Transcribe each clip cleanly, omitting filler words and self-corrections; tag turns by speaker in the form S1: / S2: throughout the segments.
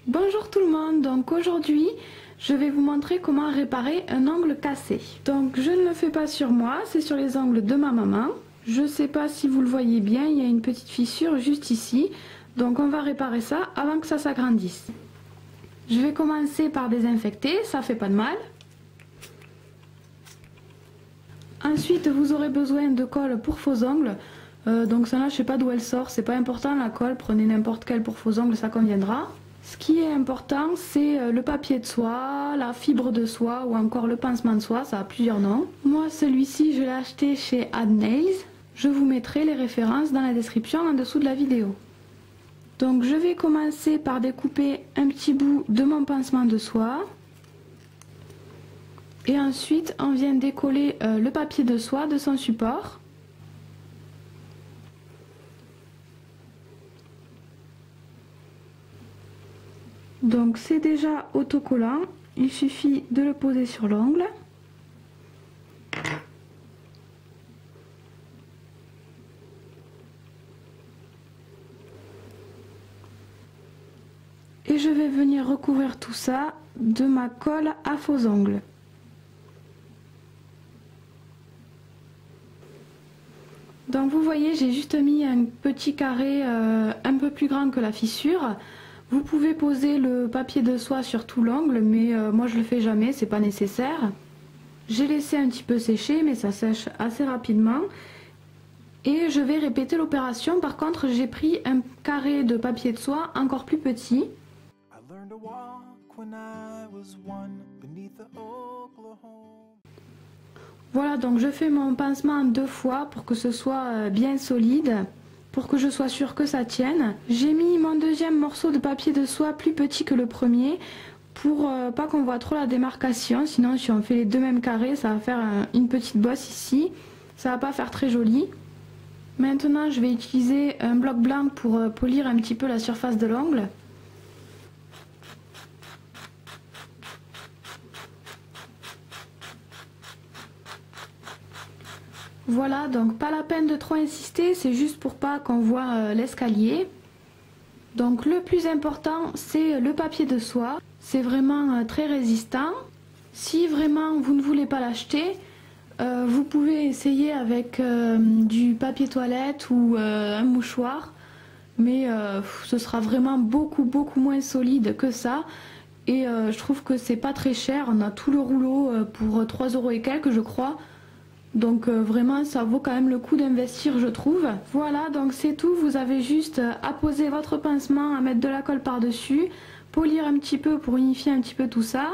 S1: Bonjour tout le monde, donc aujourd'hui je vais vous montrer comment réparer un ongle cassé. Donc je ne le fais pas sur moi, c'est sur les ongles de ma maman. Je ne sais pas si vous le voyez bien, il y a une petite fissure juste ici. Donc on va réparer ça avant que ça s'agrandisse. Je vais commencer par désinfecter, ça fait pas de mal. Ensuite vous aurez besoin de colle pour faux ongles. Donc celle-là je sais pas d'où elle sort, c'est pas important la colle, prenez n'importe quelle pour faux ongles, ça conviendra. Ce qui est important, c'est le papier de soie, la fibre de soie ou encore le pansement de soie, ça a plusieurs noms. Moi, celui-ci, je l'ai acheté chez Ad Nails. Je vous mettrai les références dans la description en dessous de la vidéo. Donc, je vais commencer par découper un petit bout de mon pansement de soie. Et ensuite, on vient décoller le papier de soie de son support. Donc c'est déjà autocollant, il suffit de le poser sur l'ongle. Et je vais venir recouvrir tout ça de ma colle à faux ongles. Donc vous voyez, j'ai juste mis un petit carré un peu plus grand que la fissure. Vous pouvez poser le papier de soie sur tout l'ongle, mais moi je le fais jamais, c'est pas nécessaire. J'ai laissé un petit peu sécher, mais ça sèche assez rapidement. Et je vais répéter l'opération. Par contre, j'ai pris un carré de papier de soie encore plus petit. Voilà, donc je fais mon pansement 2 fois pour que ce soit bien solide. Pour que je sois sûre que ça tienne. J'ai mis mon deuxième morceau de papier de soie plus petit que le premier pour pas qu'on voit trop la démarcation, sinon si on fait les deux mêmes carrés ça va faire une petite bosse ici, ça va pas faire très joli. Maintenant je vais utiliser un bloc blanc pour polir un petit peu la surface de l'ongle. Voilà, donc pas la peine de trop insister, c'est juste pour pas qu'on voit l'escalier. Donc le plus important c'est le papier de soie, c'est vraiment très résistant. Si vraiment vous ne voulez pas l'acheter, vous pouvez essayer avec du papier toilette ou un mouchoir. Mais ce sera vraiment beaucoup moins solide que ça. Et je trouve que c'est pas très cher, on a tout le rouleau pour 3 € et quelques je crois. Donc vraiment ça vaut quand même le coup d'investir je trouve. Voilà, donc c'est tout, vous avez juste à poser votre pansement, à mettre de la colle par dessus, polir un petit peu pour unifier un petit peu tout ça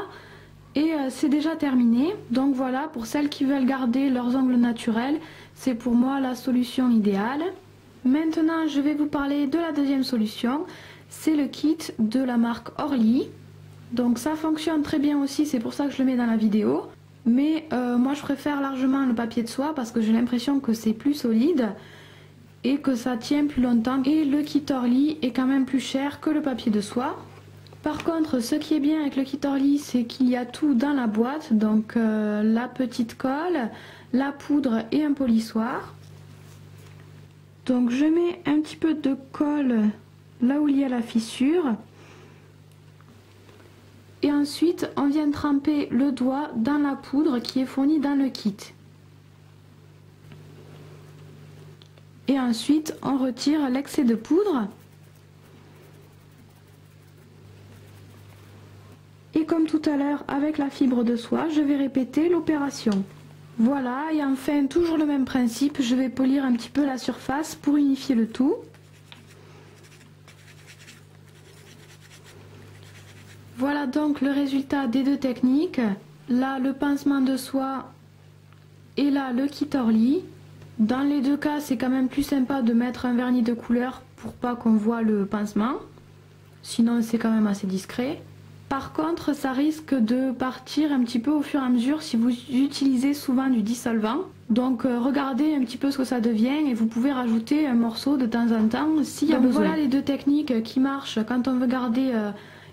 S1: et c'est déjà terminé. Donc voilà, pour celles qui veulent garder leurs ongles naturels, c'est pour moi la solution idéale. Maintenant je vais vous parler de la deuxième solution, c'est le kit de la marque Orly. Donc ça fonctionne très bien aussi, c'est pour ça que je le mets dans la vidéo. Mais moi je préfère largement le papier de soie parce que j'ai l'impression que c'est plus solide et que ça tient plus longtemps. Et le kit Orly est quand même plus cher que le papier de soie. Par contre, ce qui est bien avec le kit Orly, c'est qu'il y a tout dans la boîte. Donc la petite colle, la poudre et un polissoir. Donc je mets un petit peu de colle là où il y a la fissure. Et ensuite, on vient tremper le doigt dans la poudre qui est fournie dans le kit. Et ensuite, on retire l'excès de poudre. Et comme tout à l'heure avec la fibre de soie, je vais répéter l'opération. Voilà, et enfin, toujours le même principe, je vais polir un petit peu la surface pour unifier le tout. Voilà donc le résultat des deux techniques. Là le pansement de soie et là le kit Orly. Dans les deux cas c'est quand même plus sympa de mettre un vernis de couleur pour pas qu'on voit le pansement. Sinon c'est quand même assez discret. Par contre ça risque de partir un petit peu au fur et à mesure si vous utilisez souvent du dissolvant. Donc regardez un petit peu ce que ça devient et vous pouvez rajouter un morceau de temps en temps s'il y a besoin. Voilà les deux techniques qui marchent quand on veut garder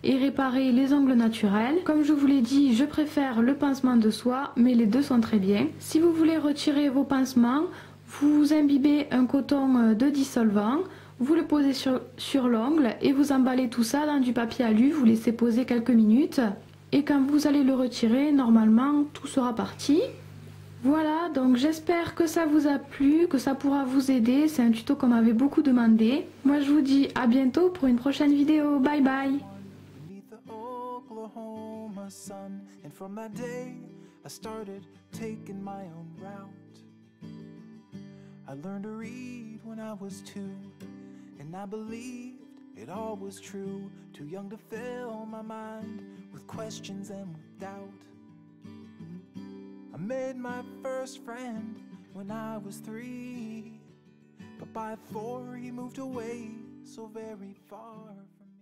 S1: et réparer les ongles naturels. Comme je vous l'ai dit, je préfère le pansement de soie, mais les deux sont très bien. Si vous voulez retirer vos pansements, vous imbibez un coton de dissolvant vous le posez sur l'ongle et vous emballez tout ça dans du papier alu, vous laissez poser quelques minutes et quand vous allez le retirer, normalement tout sera parti. Voilà, donc j'espère que ça vous a plu, que ça pourra vous aider, c'est un tuto qu'on m'avait beaucoup demandé. Moi je vous dis à bientôt pour une prochaine vidéo, bye bye.
S2: I learned to read when I was 2, and I believed it all was true. Too young to fill my mind with questions and with doubt. I made my first friend when I was 3, but by 4 he moved away so very far.